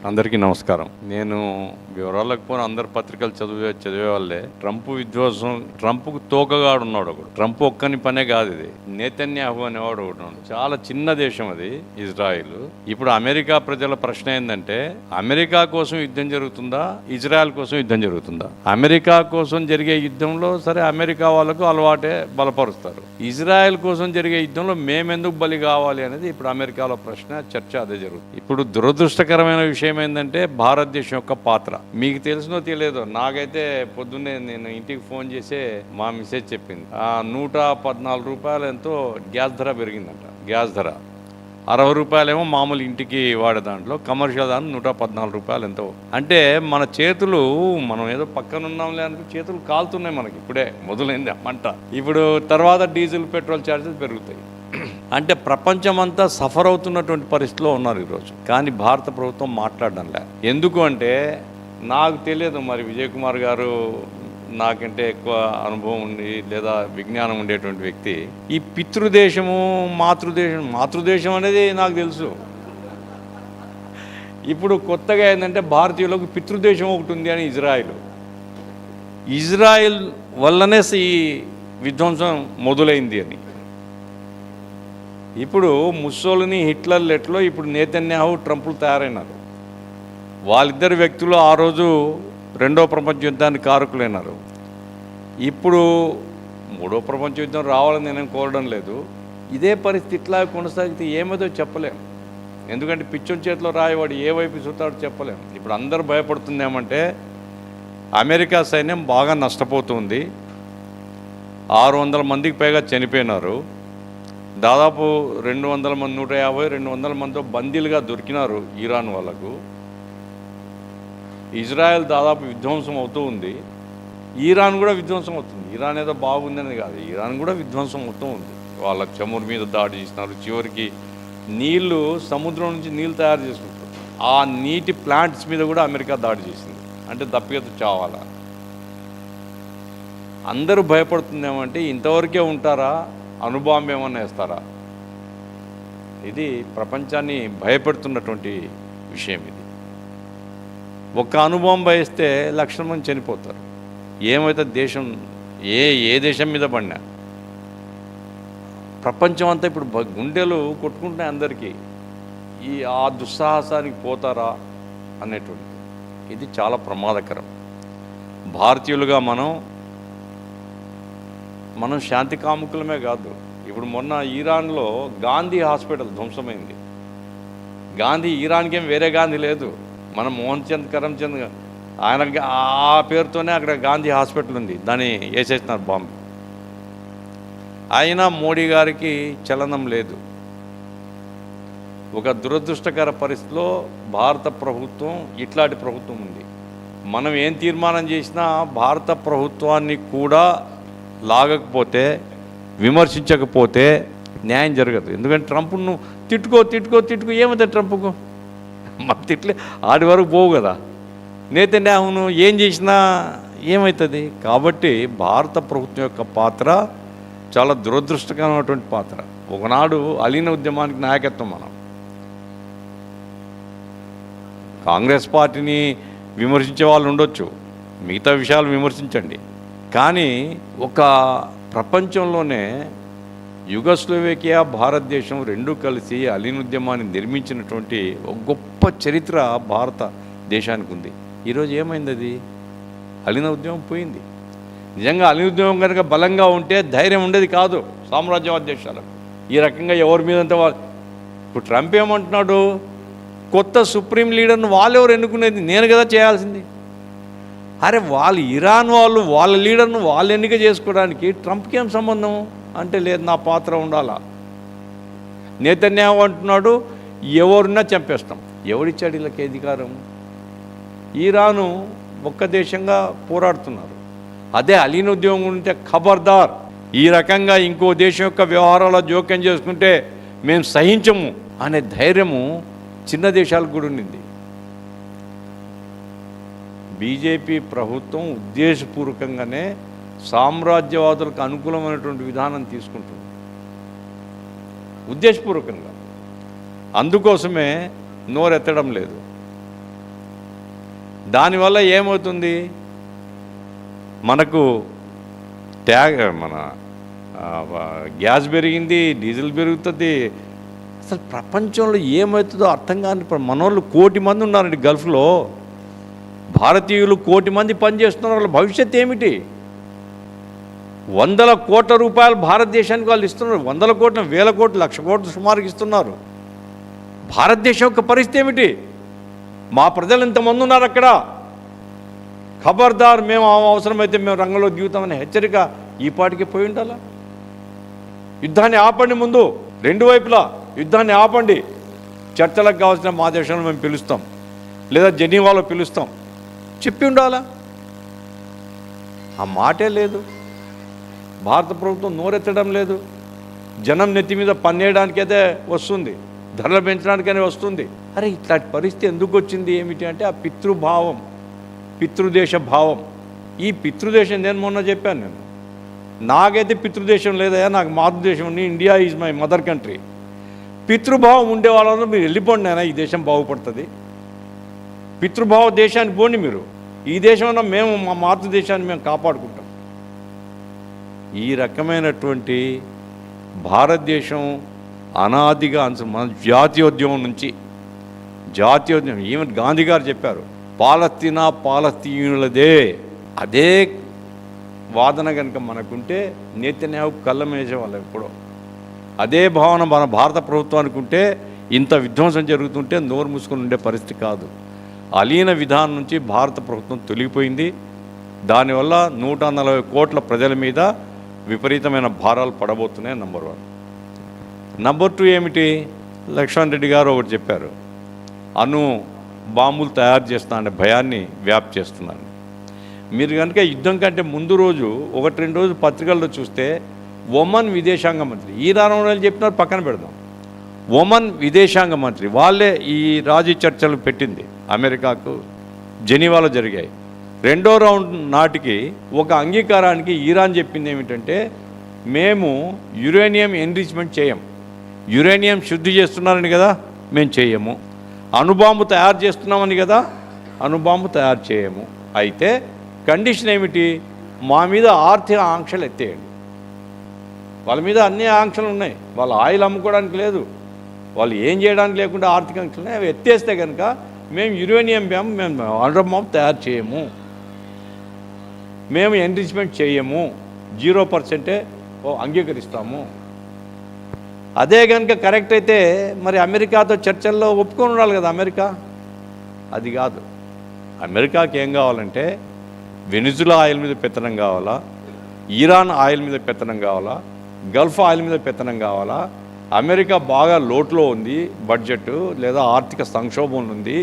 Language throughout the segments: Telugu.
అందరికీ నమస్కారం. నేను వివరాలకు పోను, అందరు పత్రికలు చదివే వాళ్ళే. ట్రంప్ విధ్వంసం, ట్రంప్కు తోకగాడు ఉన్నాడు ఒకడు. ట్రంప్ ఒక్కని పనే కాదు ఇది. నేతన్యాహు అనేవాడు ఒకడు ఉన్నాడు. చాలా చిన్న దేశం అది ఇజ్రాయిల్. ఇప్పుడు అమెరికా ప్రజల ప్రశ్న ఏంటంటే, అమెరికా కోసం యుద్ధం జరుగుతుందా, ఇజ్రాయెల్ కోసం యుద్ధం జరుగుతుందా? అమెరికా కోసం జరిగే యుద్ధంలో సరే అమెరికా వాళ్ళకు అలవాటే బలపరుస్తారు. ఇజ్రాయెల్ కోసం జరిగే యుద్ధంలో మేమెందుకు బలి కావాలి అనేది ఇప్పుడు అమెరికాలో ప్రశ్న, చర్చ అదే జరుగుతుంది. ఇప్పుడు దురదృష్టకరమైన విషయం ఏంటంటే భారతదేశం యొక్క పాత్ర. మీకు తెలిసినో తెలియదో, నాకైతే పొద్దున్నే నేను ఇంటికి ఫోన్ చేసే మా మిసేజ్ చెప్పింది, 114 రూపాయలు ఎంతో గ్యాస్ ధర పెరిగిందంట. గ్యాస్ ధర 60 రూపాయలేమో మామూలు ఇంటికి వాడే దాంట్లో, కమర్షియల్ దాంట్లో 114 రూపాయలు ఎంతో. అంటే మన చేతులు, మనం ఏదో పక్కన ఉన్నాంలే అనుకో, చేతులు కాలుతున్నాయి మనకి. ఇప్పుడే మొదలైంది మంట. ఇప్పుడు తర్వాత డీజిల్ పెట్రోల్ ఛార్జెస్ పెరుగుతాయి. అంటే ప్రపంచమంతా సఫర్ అవుతున్నటువంటి పరిస్థితిలో ఉన్నారు ఈరోజు. కానీ భారత ప్రభుత్వం మాట్లాడడంలే. ఎందుకు అంటే నాకు తెలియదు, మరి విజయ్ కుమార్ గారు నాకంటే ఎక్కువ అనుభవం ఉండి లేదా విజ్ఞానం ఉండేటువంటి వ్యక్తి. ఈ పితృదేశము మాతృదేశం అనేది నాకు తెలుసు. ఇప్పుడు కొత్తగా ఏంటంటే భారతీయులకు పితృదేశం ఒకటి ఉంది అని ఇజ్రాయిల్ వల్లనే ఈ విధ్వంసం మొదలైంది అని. ఇప్పుడు ముస్సోలిని, హిట్లర్ లెట్లో ఇప్పుడు నేతన్యాహు, ట్రంప్లు తయారైనారు. వాళ్ళిద్దరు వ్యక్తులు ఆ రోజు రెండో ప్రపంచ యుద్ధానికి కారకులైనారు. ఇప్పుడు మూడో ప్రపంచ యుద్ధం రావాలని నేనేం కోరడం లేదు. ఇదే పరిస్థితి ఇట్లా కొనసాగితే ఏమేదో చెప్పలేం. ఎందుకంటే పిచ్చోని చేతిలో రాయవాడు ఏ వైపు చూస్తాడో చెప్పలేం. ఇప్పుడు అందరూ భయపడుతుందేమంటే అమెరికా సైన్యం బాగా నష్టపోతుంది. 600 మందికి పైగా చనిపోయినారు. దాదాపు 200 మంది, 150-200 మందితో బందీలుగా దొరికినారు ఇరాన్ వాళ్ళకు. ఇజ్రాయెల్ దాదాపు విధ్వంసం అవుతూ ఉంది. ఇరాన్ కూడా విధ్వంసం అవుతుంది. ఇరాన్ ఏదో బాగుందని కాదు, ఇరాన్ కూడా విధ్వంసం అవుతూ ఉంది. వాళ్ళ చమురు మీద దాడి చేసినారు. చివరికి నీళ్లు, సముద్రం నుంచి నీళ్ళు తయారు చేసుకుంటారు. ఆ నీటి ప్లాంట్స్ మీద కూడా అమెరికా దాడి చేసింది. అంటే దప్పిగత చావాలా? అందరూ భయపడుతుందేమంటే ఇంతవరకే ఉంటారా, అణుబాంబు ఏమన్నా వేస్తారా? ఇది ప్రపంచాన్ని భయపెడుతున్నటువంటి విషయం. ఇది ఒక్క అణుబాంబు వేస్తే 1,00,000 మంది చనిపోతారు. ఏమైతే దేశం, ఏ దేశం మీద పడినా ప్రపంచం అంతా ఇప్పుడు గుండెలు కొట్టుకుంటున్నాయి అందరికీ. ఆ దుస్సాహసానికి పోతారా అనేటువంటి, ఇది చాలా ప్రమాదకరం. భారతీయులుగా మనం శాంతి కాముకులమే కాదు. ఇప్పుడు మొన్న ఇరాన్లో గాంధీ హాస్పిటల్ ధ్వంసమైంది. గాంధీ, ఇరాన్కేం వేరే గాంధీ లేదు. మన మోహన్ చంద్ కరమ్చంద్ ఆయన ఆ పేరుతోనే అక్కడ గాంధీ హాస్పిటల్ ఉంది. దాన్ని వేసేసినారు బాంబు. అయినా మోడీ గారికి చలనం లేదు. ఒక దురదృష్టకర పరిస్థితిలో భారత ప్రభుత్వం, ఇట్లాంటి ప్రభుత్వం ఉంది. మనం ఏం తీర్మానం చేసినా భారత ప్రభుత్వాన్ని కూడా లాగకపోతే, విమర్శించకపోతే న్యాయం జరగదు. ఎందుకంటే ట్రంప్ను తిట్టుకో ఏమవుతుంది ట్రంప్కు? మన తిట్లే ఆడి వరకు పోవు కదా. నేతన్యాహును ఏం చేసినా ఏమవుతుంది? కాబట్టి భారత ప్రభుత్వం యొక్క పాత్ర చాలా దురదృష్టకరమైనటువంటి పాత్ర. ఒకనాడు అలీన ఉద్యమానికి నాయకత్వం మనం. కాంగ్రెస్ పార్టీని విమర్శించే వాళ్ళు ఉండొచ్చు, మిగతా విషయాలు విమర్శించండి. కానీ ఒక ప్రపంచంలోనే యుగస్లోవేకియా, భారతదేశం రెండూ కలిసి అలీన్ ఉద్యమాన్ని నిర్మించినటువంటి ఒక గొప్ప చరిత్ర భారతదేశానికి ఉంది. ఈరోజు ఏమైంది? అది అలీన్ ఉద్యమం పోయింది. నిజంగా అలీన్ ఉద్యమం కనుక బలంగా ఉంటే ధైర్యం ఉండేది కాదు సామ్రాజ్యవాద దేశాలకు. ఈ రకంగా ఎవరి మీదంతా ఇప్పుడు ట్రంప్ ఏమంటున్నాడు, కొత్త సుప్రీం లీడర్ను వాళ్ళెవరు ఎన్నుకునేది, నేను కదా చేయాల్సింది. అరే వాళ్ళు ఇరాన్ వాళ్ళు వాళ్ళ లీడర్ను వాళ్ళు ఎన్నిక చేసుకోవడానికి ట్రంప్కి ఏం సంబంధం అంటే, లేదు నా పాత్ర ఉండాలా. నేతన్యాహు అంటున్నాడు ఎవరున్నా చంపేస్తాం. ఎవరిచ్చాడు వీళ్ళకి అధికారం? ఇరాను ఒక్క దేశంగా పోరాడుతున్నారు. అదే అలీన్ ఉద్యమం ఉంటే ఖబర్దార్, ఈ రకంగా ఇంకో దేశం యొక్క వ్యవహారాల జోక్యం చేసుకుంటే మేము సహించము అనే ధైర్యము చిన్న దేశాలకు కూడా ఉండింది. బీజేపీ ప్రభుత్వం ఉద్దేశపూర్వకంగానే సామ్రాజ్యవాదులకు అనుకూలమైనటువంటి విధానం తీసుకుంటుంది, ఉద్దేశపూర్వకంగా. అందుకోసమే నోరెత్తడం లేదు. దానివల్ల ఏమవుతుంది, మనకు మన గ్యాస్ పెరిగింది, డీజిల్ పెరుగుతుంది. అసలు ప్రపంచంలో ఏమవుతుందో అర్థం కాని మనోళ్ళు 1 కోటి మంది ఉన్నారండి గల్ఫ్లో. భారతీయులు 1 కోటి మంది పనిచేస్తున్నారు. వాళ్ళ భవిష్యత్తు ఏమిటి? 100 కోట్ల రూపాయలు భారతదేశానికి వాళ్ళు ఇస్తున్నారు. 100 కోట్ల, 1000 కోట్లు, 1,00,000 కోట్లు సుమారుగా ఇస్తున్నారు. భారతదేశం యొక్క పరిస్థితి ఏమిటి? మా ప్రజలు ఇంతమంది ఉన్నారు అక్కడ. ఖబర్దార్, మేము అవసరమైతే మేము రంగంలో దిగుతామనే హెచ్చరిక ఈ పాటికి పోయి ఉండాలా? యుద్ధాన్ని ఆపండి, ముందు 2 వైపులా యుద్ధాన్ని ఆపండి. చర్చలకు కావాల్సిన మా దేశంలో మేము పిలుస్తాం, లేదా జెనీవాలో పిలుస్తాం చెప్పి ఉండాలా? ఆ మాటే లేదు. భారత ప్రభుత్వం నోరెత్తడం లేదు. జనం నెత్తి మీద పన్నేయడానికైతే వస్తుంది, ధరలు పెంచడానికైనా వస్తుంది. అరే, ఇట్లాంటి పరిస్థితి ఎందుకు వచ్చింది ఏమిటి అంటే ఆ పితృభావం, పితృదేశ భావం. ఈ పితృదేశం నేను మొన్న చెప్పాను, నాకైతే పితృదేశం లేదయా, నాకు మాతృదేశం ఉంది. India is my mother country. పితృభావం ఉండే వాళ్ళందరూ మీరు వెళ్ళిపోండి అయినా, ఈ దేశం బాగుపడుతుంది. పితృభావ దేశానికి పోండి మీరు. ఈ దేశంలో మేము మా మాతృదేశాన్ని మేము కాపాడుకుంటాం. ఈ రకమైనటువంటి భారతదేశం అనాదిగా మన జాతీయోద్యమం నుంచి, జాతీయోద్యమం ఈవెన్ గాంధీ గారు చెప్పారు, పాలస్తీనా పాలస్తీనులదే. అదే వాదన కనుక మనకుంటే నెతన్యాహు కళ్ళం వేసేవాళ్ళం ఎప్పుడో. అదే భావన మన భారత ప్రభుత్వానికి ఉంటే ఇంత విధ్వంసం జరుగుతుంటే నోరు మూసుకొని ఉండే పరిస్థితి కాదు. అలీన విధానం నుంచి భారత ప్రభుత్వం తొలగిపోయింది. దానివల్ల 140 కోట్ల ప్రజల మీద విపరీతమైన భారాలు పడబోతున్నాయి. నంబర్ 1. నంబర్ 2 ఏమిటి? లక్ష్మణ్ రెడ్డి గారు ఒకటి చెప్పారు, బాంబులు తయారు చేస్తాననే భయాన్ని వ్యాప్తి చేస్తున్నాను. మీరు కనుక యుద్ధం కంటే ముందు రోజు 1-2 రోజులు పత్రికల్లో చూస్తే ఒమన్ విదేశాంగ మంత్రి, ఈరాన్ వాళ్ళు చెప్పినారు పక్కన పెడదాం, ఒమన్ విదేశాంగ మంత్రి వాళ్ళే ఈ రాజీ చర్చలు పెట్టింది. అమెరికాకు జెనీవాలో జరిగాయి. 2వ రౌండ్ నాటికి ఒక అంగీకారానికి ఈరాన్ చెప్పింది ఏమిటంటే, మేము యురేనియం ఎన్రిచ్మెంట్ చేయం, యురేనియం శుద్ధి చేస్తున్నారని కదా మేము చేయము, అణుబాంబు తయారు చేస్తున్నామని కదా అణుబాంబు తయారు చేయము. అయితే కండిషన్ ఏమిటి? మా మీద ఆర్థిక ఆంక్షలు ఎత్తేయండి. వాళ్ళ మీద అన్ని ఆంక్షలు ఉన్నాయి. వాళ్ళ ఆయిల్ అమ్ముకోవడానికి లేదు, వాళ్ళు ఏం చేయడానికి లేకుండా ఆర్థిక ఆంక్షలు అవి ఎత్తేస్తే కనుక మేము యురేనియం మేము అణుబాంబు తయారు చేయము, మేము ఎన్రిచ్మెంట్ చేయము, 0% అంగీకరిస్తాము. అదే కనుక కరెక్ట్ అయితే మరి అమెరికాతో చర్చల్లో ఒప్పుకొని ఉండాలి కదా అమెరికా. అది కాదు. అమెరికాకి ఏం కావాలంటే వెనిజులా ఆయిల్ మీద పెత్తనం కావాలా, ఈరాన్ ఆయిల్ మీద పెత్తనం కావాలా, గల్ఫ్ ఆయిల్ మీద పెత్తనం కావాలా. అమెరికా బాగా లోట్లో ఉంది, బడ్జెట్ లేదా ఆర్థిక సంక్షోభం ఉంది.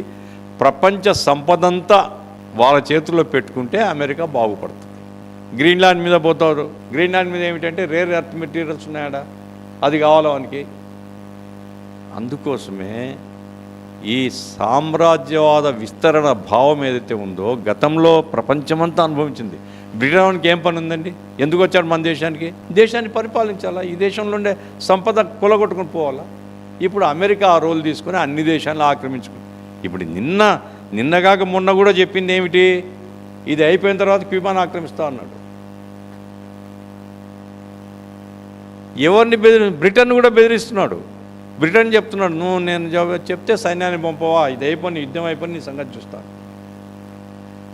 ప్రపంచ సంపదంతా వాళ్ళ చేతుల్లో పెట్టుకుంటే అమెరికా బాగుపడుతుంది. గ్రీన్లాండ్ మీద పోతారు. గ్రీన్లాండ్ మీద ఏమిటంటే రేర్ ఎర్త్ మెటీరియల్స్ ఉన్నాయట, అది కావాలా వానికి. అందుకోసమే ఈ సామ్రాజ్యవాద విస్తరణ భావం ఏదైతే ఉందో గతంలో ప్రపంచమంతా అనుభవించింది. బ్రిటన్కి ఏం పని ఉందండి? ఎందుకు వచ్చాడు మన దేశానికి? దేశాన్ని పరిపాలించాలా, ఈ దేశంలో ఉండే సంపద కొలగొట్టుకుని పోవాలా. ఇప్పుడు అమెరికా ఆ రోల్ తీసుకుని అన్ని దేశాలను ఆక్రమించుకుంది. ఇప్పుడు నిన్నగాక మొన్న కూడా చెప్పింది ఏమిటి? ఇది అయిపోయిన తర్వాత క్యూబాను ఆక్రమిస్తా అన్నాడు. ఎవరిని బ్రిటన్ కూడా బెదిరిస్తున్నాడు. బ్రిటన్ చెప్తున్నాడు, నేను చెప్తే సైన్యాన్ని పంపవా, ఇది అయిపోయి యుద్ధం అయిపోయి నీ సంగతి చూస్తాను.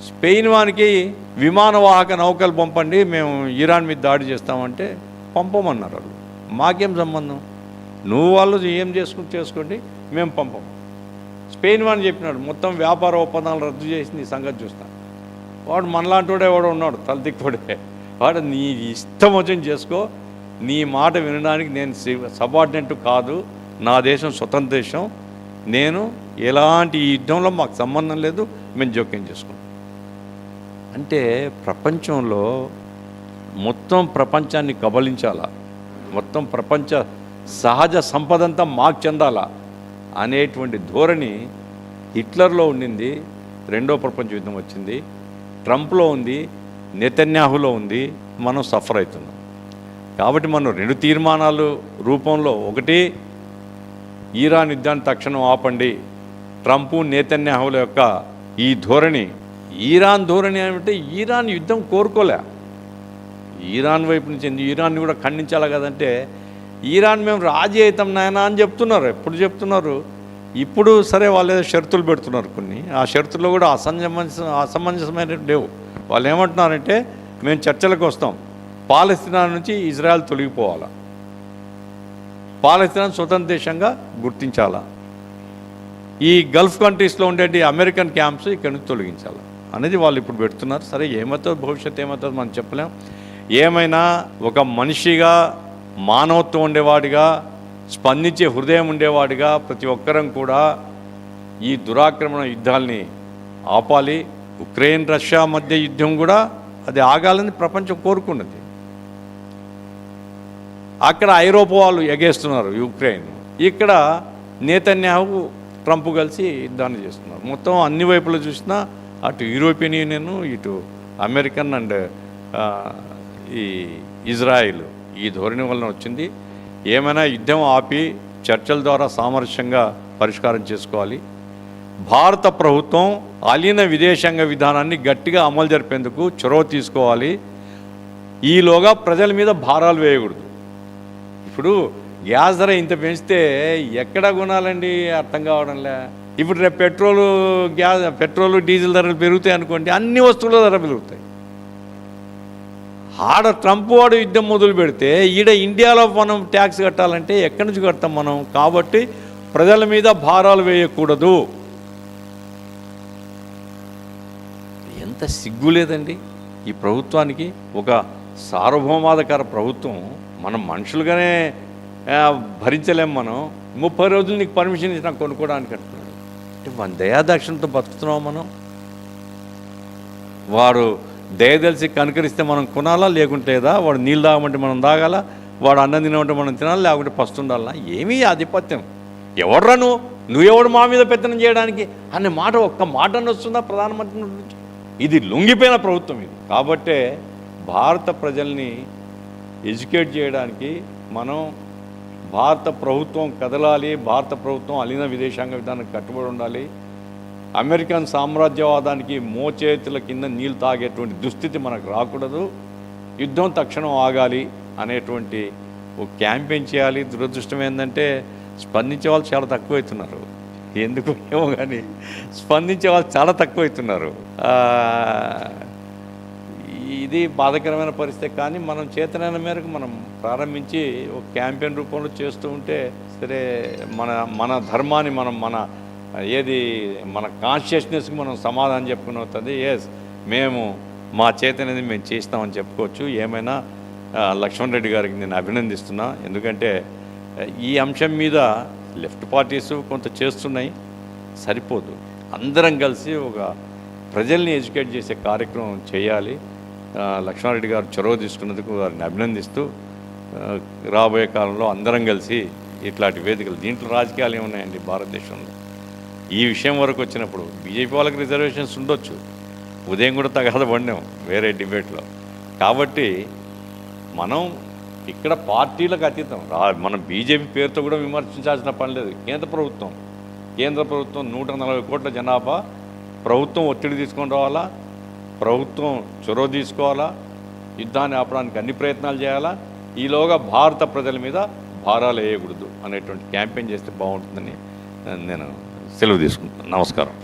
స్పెయిన్ వానికి విమానవాహక నౌకలు పంపండి, మేము ఇరాన్ మీద దాడి చేస్తామంటే పంపమన్నారు వాళ్ళు. మాకేం సంబంధం, నువ్వు వాళ్ళు ఏం చేసుకోండి, మేము పంపము. స్పెయిన్ వాడిని చెప్పినాడు, మొత్తం వ్యాపార ఒప్పందాలు రద్దు చేసి నీ సంగతి చూస్తాను. వాడు మనలాంటి వాడే వాడు ఉన్నాడు, తలదిక్కుడే. వాడు నీ ఇష్టం వచ్చింది చేసుకో, నీ మాట వినడానికి నేను సబార్డినేట్ కాదు, నా దేశం స్వతంత్ర దేశం, నేను ఎలాంటి ఈ యుద్ధంలో మాకు సంబంధం లేదు, మేము జోక్యం చేసుకుంటాం. అంటే ప్రపంచంలో మొత్తం ప్రపంచాన్ని కబలించాలా, మొత్తం ప్రపంచ సహజ సంపదంతా మాకు చెందాలా అనేటువంటి ధోరణి హిట్లర్లో ఉండింది. 2వ ప్రపంచ యుద్ధం వచ్చింది, ట్రంప్లో ఉంది, నెతన్యాహులో ఉంది. మనం సఫర్ అవుతున్నాం. కాబట్టి మనం 2 తీర్మానాలు రూపంలో, ఒకటి ఇరాన్ యుద్ధాన్ని తక్షణం ఆపండి, ట్రంపు నెతన్యాహుల యొక్క ఈ ధోరణి ఈరాన్ ధోరణి ఏమంటే ఈరాన్ యుద్ధం కోరుకోలే. ఈరాన్ వైపు నుంచి ఈరాన్ని కూడా ఖండించాలి కదంటే, ఈరాన్ మేము రాజీ అవుతాం నాయన అని చెప్తున్నారు. ఎప్పుడు చెప్తున్నారు? ఇప్పుడు సరే వాళ్ళు ఏదో షరతులు పెడుతున్నారు కొన్ని. ఆ షరతుల్లో కూడా అసమంజసమైన లేవు. వాళ్ళు ఏమంటున్నారంటే మేము చర్చలకు వస్తాం, పాలస్తీనా నుంచి ఇజ్రాయెల్ తొలగిపోవాలా, పాలస్తీనా స్వతంత్ర దేశంగా గుర్తించాలా, ఈ గల్ఫ్ కంట్రీస్లో ఉండే అమెరికన్ క్యాంప్స్ ఇక్కడ నుంచి తొలగించాలి అనేది వాళ్ళు ఇప్పుడు పెడుతున్నారు. సరే ఏమవుతుంది, భవిష్యత్తు ఏమవుతుంది మనం చెప్పలేం. ఏమైనా ఒక మనిషిగా, మానవత్వం ఉండేవాడిగా, స్పందించే హృదయం ఉండేవాడిగా ప్రతి ఒక్కరం కూడా ఈ దురాక్రమణ యుద్ధాల్ని ఆపాలి. ఉక్రెయిన్ రష్యా మధ్య యుద్ధం కూడా అది ఆగాలని ప్రపంచం కోరుకున్నది. అక్కడ ఐరోపా వాళ్ళు ఎగేస్తున్నారు యుక్రెయిన్, ఇక్కడ నేతన్యాహు ట్రంప్ కలిసి యుద్ధాన్ని చేస్తున్నారు. మొత్తం అన్ని వైపులు చూసినా అటు యూరోపియన్ యూనియన్, ఇటు అమెరికన్ అండ్ ఈ ఇజ్రాయిల్ ఈ ధోరణి వలన వచ్చింది. ఏమైనా యుద్ధం ఆపి చర్చల ద్వారా సామరస్యంగా పరిష్కారం చేసుకోవాలి. భారత ప్రభుత్వం అలీన విదేశాంగ విధానాన్ని గట్టిగా అమలు జరిపేందుకు చొరవ తీసుకోవాలి. ఈలోగా ప్రజల మీద భారాలు వేయకూడదు. ఇప్పుడు గ్యాస్ ధర ఇంత పెంచితే ఎక్కడ కొనాలండి అర్థం కావడంలే. ఇప్పుడు రేపు పెట్రోలు డీజిల్ ధరలు పెరుగుతాయి అనుకోండి, అన్ని వస్తువుల ధర పెరుగుతాయి. ఆడ ట్రంప్ వాడు యుద్ధం మొదలు పెడితే ఈడ ఇండియాలో మనం ట్యాక్స్ కట్టాలంటే ఎక్కడి నుంచి కడతాం మనం? కాబట్టి ప్రజల మీద భారాలు వేయకూడదు. ఎంత సిగ్గు లేదండి ఈ ప్రభుత్వానికి. ఒక సార్వభౌమాధికార ప్రభుత్వం, మనం మనుషులుగానే భరించలేం. మనం 30 రోజులు నీకు పర్మిషన్ ఇచ్చిన కొనుక్కోవడానికి అంటున్నాడు. అంటే మన దయాదాక్షిణ్యంతో బతుకుతున్నాం మనం. వాడు దయదలిసి కనుకరిస్తే మనం కొనాలా, లేకుంటే లేదా? వాడు నీళ్ళు తాగమంటే మనం తాగాల, వాడు అన్నం తినమంటే మనం తినాలి, లేకుంటే పస్తుండాలా? ఏమీ ఆధిపత్యం? ఎవడ్రా నువ్వెవడు మా మీద పెత్తనం చేయడానికి అనే మాట ఒక్క మాట వస్తుందా ప్రధానమంత్రి నుంచి? ఇది లొంగిపోయిన ప్రభుత్వం ఇది. కాబట్టే భారత ప్రజల్ని ఎడ్యుకేట్ చేయడానికి మనం భారత ప్రభుత్వం కదలాలి. భారత ప్రభుత్వం అలీన విదేశాంగ విధానానికి కట్టుబడి ఉండాలి. అమెరికన్ సామ్రాజ్యవాదానికి మోచేతుల కింద నీళ్ళు తాగేటువంటి దుస్థితి మనకు రాకూడదు. యుద్ధం తక్షణం ఆగాలి అనేటువంటి ఒక క్యాంపెయిన్ చేయాలి. దురదృష్టం ఏంటంటే స్పందించే వాళ్ళు చాలా తక్కువవుతున్నారు. ఎందుకు ఏమో కానీ స్పందించే వాళ్ళు చాలా తక్కువవుతున్నారు. ఇది బాధాకరమైన పరిస్థితి. కానీ మనం చేతనైన మేరకు మనం ప్రారంభించి ఒక క్యాంపెయిన్ రూపంలో చేస్తూ ఉంటే సరే, మన ధర్మాన్ని మన కాన్షియస్నెస్కి మనం సమాధానం చెప్పుకుని అవుతుంది. మేము మా చేతనేది మేము చేస్తామని చెప్పుకోవచ్చు. ఏమైనా లక్ష్మణ్ రెడ్డి గారికి నేను అభినందిస్తున్నా. ఎందుకంటే ఈ అంశం మీద లెఫ్ట్ పార్టీస్ కొంత చేస్తున్నాయి, సరిపోదు. అందరం కలిసి ఒక ప్రజల్ని ఎడ్యుకేట్ చేసే కార్యక్రమం చేయాలి. లక్ష్మారెడ్డి గారు చొరవ తీసుకున్నందుకు వారిని అభినందిస్తూ, రాబోయే కాలంలో అందరం కలిసి ఇట్లాంటి వేదికలు, దీంట్లో రాజకీయాలు ఏమున్నాయండి భారతదేశంలో? ఈ విషయం వరకు వచ్చినప్పుడు బీజేపీ వాళ్ళకి రిజర్వేషన్స్ ఉండొచ్చు, ఉదయం కూడా తగాద పడినాం వేరే డిబేట్లో. కాబట్టి మనం ఇక్కడ పార్టీలకు అతీతం, మనం బీజేపీ పేరుతో కూడా విమర్శించాల్సిన పని లేదు. కేంద్ర ప్రభుత్వం 140 కోట్ల జనాభా, ప్రభుత్వం ఒత్తిడి తీసుకొని రావాలా, ప్రభుత్వం చొరవ తీసుకోవాలా, యుద్ధాన్ని ఆపడానికి అన్ని ప్రయత్నాలు చేయాలా. ఈలోగా భారత ప్రజల మీద భారాలు వేయకూడదు అనేటువంటి క్యాంపెయిన్ చేస్తే బాగుంటుందని నేను సెలవు తీసుకుంటున్నాను. నమస్కారం.